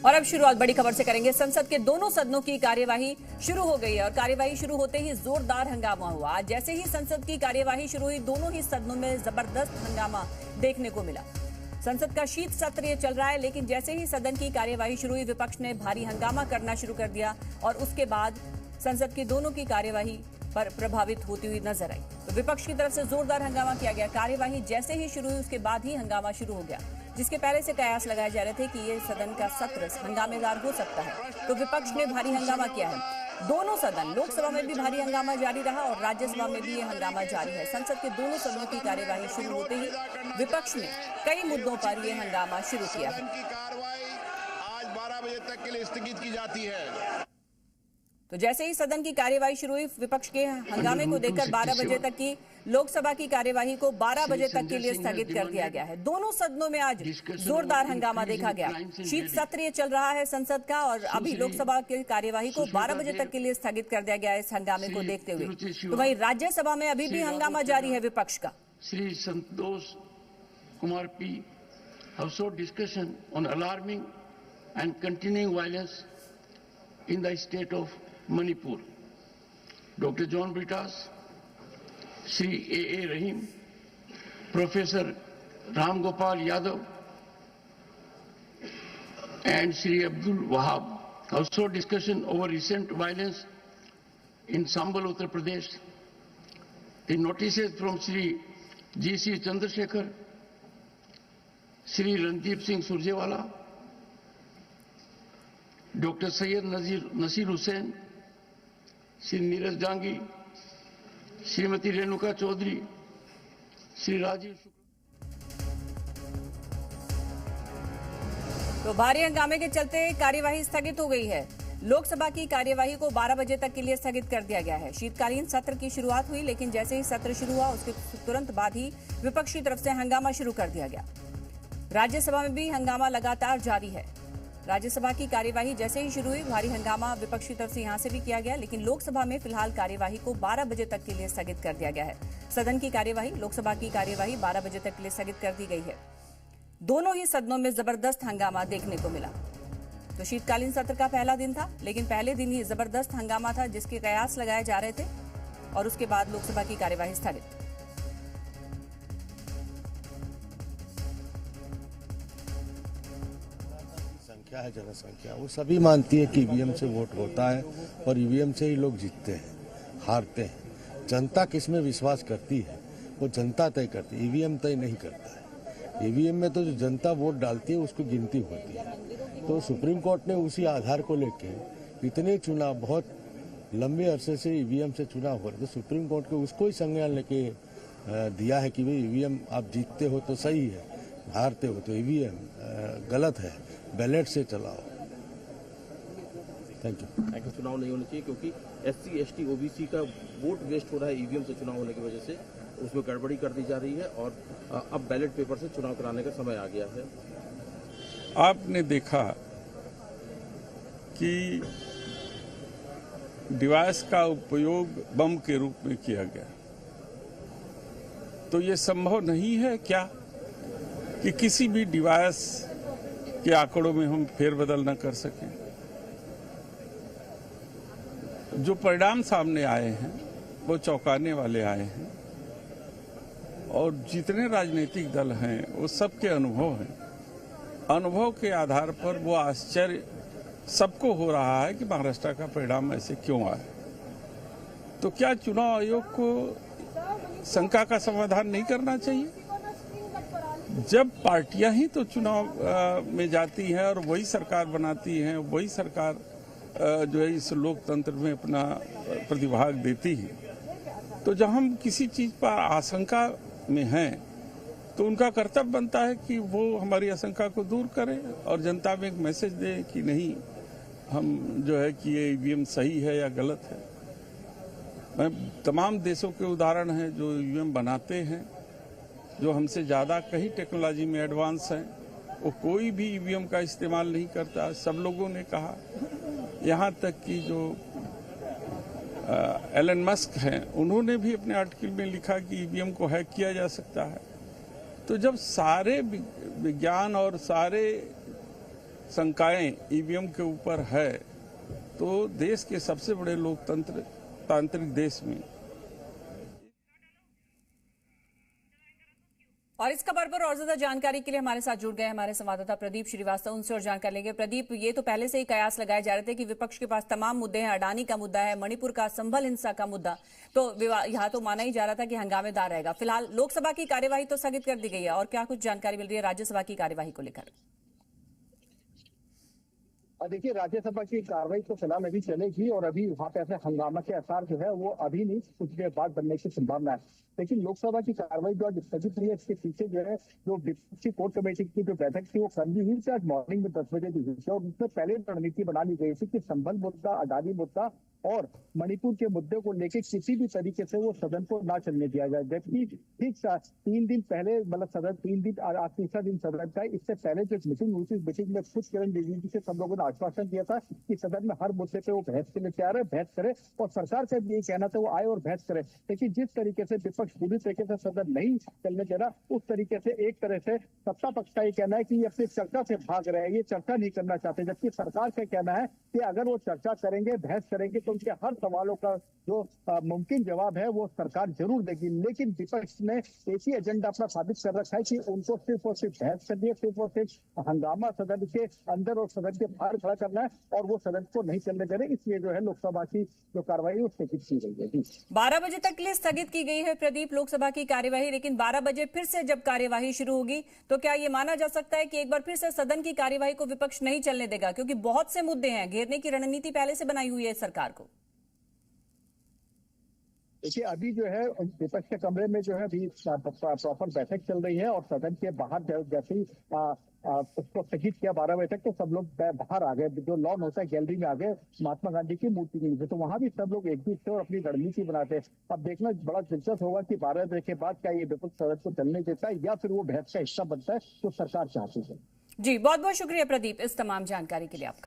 और अब शुरुआत बड़ी खबर से करेंगे। संसद के दोनों सदनों की कार्यवाही शुरू हो गई है और कार्यवाही शुरू होते ही जोरदार हंगामा हुआ। आज जैसे ही संसद की कार्यवाही शुरू हुई, दोनों ही सदनों में जबरदस्त हंगामा देखने को मिला। संसद का शीत सत्र ये चल रहा है, लेकिन जैसे ही सदन की कार्यवाही शुरू हुई, विपक्ष ने भारी हंगामा करना शुरू कर दिया और उसके बाद संसद की दोनों की कार्यवाही पर प्रभावित होती हुई नजर आई। तो विपक्ष की तरफ से जोरदार हंगामा किया गया। कार्यवाही जैसे ही शुरू हुई, उसके बाद ही हंगामा शुरू हो गया, जिसके पहले से कयास लगाए जा रहे थे कि ये सदन का सत्र हंगामेदार हो सकता है। तो विपक्ष ने भारी हंगामा किया है। दोनों सदन, लोकसभा में भी भारी हंगामा जारी रहा और राज्यसभा में भी ये हंगामा जारी है। संसद के दोनों सदनों की कार्यवाही शुरू होते ही विपक्ष ने कई मुद्दों पर यह हंगामा शुरू किया है। आज 12 बजे तक के लिए स्थगित की जाती है। तो जैसे ही सदन की कार्यवाही शुरू हुई, विपक्ष के हंगामे को देखकर 12 बजे तक की लोकसभा की कार्यवाही को 12 बजे तक के लिए स्थगित कर दिया गया है। दोनों सदनों में आज जोरदार हंगामा देखा गया। शीत सत्र ये चल रहा है संसद का और अभी लोकसभा की कार्यवाही को 12 बजे तक के लिए स्थगित कर दिया गया है इस हंगामे को देखते हुए। तो वहीं राज्यसभा में अभी भी हंगामा जारी है विपक्ष का। Shri Santosh Kumar P also discussion on alarming and continuing violence in the state of Manipur. Dr. John Britas, Shri A.A. Rahim, Professor Ram Gopal Yadav, and Shri Abdul Wahab. Also discussion over recent violence in Sambal, Uttar Pradesh. The notices from Shri G.C. Chandrasekhar, Shri Randeep Singh Surjewala, Dr. Syed Nasir Hussain, Shri Neeraj Dangi, Shrimati Renuka Chaudhary, Shri Rajeev Shukla. तो भारी हंगामे के चलते कार्यवाही स्थगित हो गई है। लोकसभा की कार्यवाही को 12 बजे तक के लिए स्थगित कर दिया गया है। शीतकालीन सत्र की शुरुआत हुई, लेकिन जैसे ही सत्र शुरू हुआ, उसके तुरंत बाद ही विपक्ष की तरफ से हंगामा शुरू कर दिया गया। राज्यसभा में भी हंगामा लगातार जारी है। राज्यसभा की कार्यवाही जैसे ही शुरू हुई, भारी हंगामा विपक्ष की तरफ से यहां से भी किया गया, लेकिन लोकसभा में फिलहाल कार्यवाही को 12 बजे तक के लिए स्थगित कर दिया गया है। सदन की कार्यवाही, लोकसभा की कार्यवाही 12 बजे तक के लिए स्थगित कर दी गई है। दोनों ही सदनों में जबरदस्त हंगामा देखने को मिला। तो शीतकालीन सत्र का पहला दिन था, लेकिन पहले दिन ही जबरदस्त हंगामा था, जिसके कयास लगाए जा रहे थे और उसके बाद लोकसभा की कार्यवाही स्थगित। है जनसंख्या, वो सभी मानती है कि ईवीएम से वोट होता है और ईवीएम से ही लोग जीतते हैं, हारते हैं। जनता किसमें विश्वास करती है वो जनता तय करती है, ईवीएम तय नहीं करता है। ईवीएम में तो जो जनता वोट डालती है उसकी गिनती होती है। तो सुप्रीम कोर्ट ने उसी आधार को लेके इतने चुनाव, बहुत लंबे अरसे से ईवीएम से चुनाव हो रहे, तो सुप्रीम कोर्ट को उसको ही संज्ञान लेके दिया है कि भाई ईवीएम आप जीतते हो तो सही है, हारते हो तो ईवीएम गलत है, बैलेट से चलाओ। Thank you. चुनाव नहीं होना चाहिए क्योंकि SC, ST, OBC का वोट वेस्ट हो रहा है ईवीएम से चुनाव होने की वजह से, उसमें गड़बड़ी कर दी जा रही है और अब बैलेट पेपर से चुनाव कराने का समय आ गया है। आपने देखा कि डिवाइस का उपयोग बम के रूप में किया गया, तो ये संभव नहीं है क्या कि किसी भी डिवाइस के आंकड़ों में हम फेरबदल न कर सकें। जो परिणाम सामने आए हैं वो चौंकाने वाले आए हैं और जितने राजनीतिक दल हैं वो सबके अनुभव हैं। अनुभव के आधार पर वो आश्चर्य सबको हो रहा है कि महाराष्ट्र का परिणाम ऐसे क्यों आया। तो क्या चुनाव आयोग को शंका का समाधान नहीं करना चाहिए? जब पार्टियां ही तो चुनाव में जाती हैं और वही सरकार बनाती हैं, वही सरकार जो है इस लोकतंत्र में अपना प्रतिभाग देती है, तो जब हम किसी चीज पर आशंका में हैं तो उनका कर्तव्य बनता है कि वो हमारी आशंका को दूर करें और जनता में एक मैसेज दें कि नहीं, हम जो है कि ये ईवीएम सही है या गलत है। मैं तमाम देशों के उदाहरण हैं जो ईवीएम बनाते हैं, जो हमसे ज़्यादा कहीं टेक्नोलॉजी में एडवांस हैं, वो कोई भी ईवीएम का इस्तेमाल नहीं करता। सब लोगों ने कहा, यहाँ तक कि जो एलन मस्क हैं उन्होंने भी अपने आर्टिकल में लिखा कि ईवीएम को हैक किया जा सकता है। तो जब सारे विज्ञान और सारे शंकाएं ईवीएम के ऊपर है तो देश के सबसे बड़े तांत्रिक देश में। और इस खबर पर और ज्यादा जानकारी के लिए हमारे साथ जुड़ गए हमारे संवाददाता प्रदीप श्रीवास्तव, उनसे और जानकारी लेंगे। प्रदीप, ये तो पहले से ही कयास लगाए जा रहे थे कि विपक्ष के पास तमाम मुद्दे हैं, अडानी का मुद्दा है, मणिपुर का, संभल हिंसा का मुद्दा, तो यहाँ तो माना ही जा रहा था कि हंगामेदार रहेगा। फिलहाल लोकसभा की कार्यवाही तो स्थगित कर दी गई है, और क्या कुछ जानकारी मिल रही है राज्यसभा की कार्यवाही को लेकर? देखिए, राज्यसभा की कार्रवाई तो फिलहाल अभी चलेगी और अभी वहाँ पे ऐसे हंगामा के आसार जो है वो अभी नहीं, कुछ देर बाद बनने की संभावना है। लेकिन लोकसभा की कार्रवाई जो आज स्थगित हुई है, इसके पीछे जो है जो विपक्षी कोर कमेटी की जो बैठक थी वो कल भी हुई थी, आज मॉर्निंग में 10 बजे भी हुई थी, और उससे पहले रणनीति बना ली गई थी कि संभल मुद्दा, अडानी मुद्दा और मणिपुर के मुद्दे को लेकर किसी भी तरीके से वो सदन को ना चलने दिया जाए। जबकि ठीक 3 दिन पहले, मतलब सदन 3 दिन, आज तीसरा दिन सदन का, इससे पहले जो मीटिंग हुई थी, मीटिंग में खुद किरण रिजिजू से सब लोगों ने आश्वासन दिया था कि सदन में हर मुद्दे पे वो बहस के लिए तैयार है, बहस करे, और सरकार का भी यही कहना था वो आए और बहस करे। लेकिन जिस तरीके से विपक्ष पूरी तरीके से सदन नहीं चलने दे रहा, उस तरीके से एक तरह से सत्ता पक्ष का ये कहना है कि ये अपनी चर्चा से भाग रहे हैं, ये चर्चा नहीं करना चाहते, जबकि सरकार का कहना है कि अगर वो चर्चा करेंगे, बहस करेंगे, तो उनके हर सवालों का जो मुमकिन जवाब है वो सरकार जरूर देगी। लेकिन विपक्ष ने एक ही एजेंडा अपना साबित कर रखा है कि उनको सिर्फ और सिर्फ बहस करनी है, सिर्फ और सिर्फ हंगामा सदन के अंदर और सदन के बाहर खड़ा करना है, और वो सदन को नहीं चलने दे रहे। इसलिए जो है लोकसभा की जो कार्रवाई है स्थगित की गई है। 12 बजे तक के लिए स्थगित की गई है प्रदीप लोकसभा की कार्यवाही, लेकिन 12 बजे फिर से जब कार्यवाही शुरू होगी तो क्या ये माना जा सकता है कि एक बार फिर से सदन की कार्यवाही को विपक्ष नहीं चलने देगा? क्योंकि बहुत से मुद्दे हैं, घेरने की रणनीति पहले से बनाई हुई है सरकार को। देखिए, अभी जो है विपक्ष के कमरे में जो है अभी प्रॉपर बैठक चल रही है, और सदन के बाहर जैसे ही उसको स्थगित किया 12 बजे तक, तो सब लोग बाहर आ गए, जो लॉन होता है गैलरी में आ गए, महात्मा गांधी की मूर्ति के नीचे, तो वहां भी सब लोग एकजुट थे और अपनी रणनीति बनाते हैं। अब देखना बड़ा दिलचस्प होगा कि 12 बजे के बाद क्या ये विपक्ष सदन को चलने देता है या फिर वो बहस का हिस्सा बनता है, तो सरकार चाहती है। जी, बहुत बहुत शुक्रिया प्रदीप इस तमाम जानकारी के लिए आपका।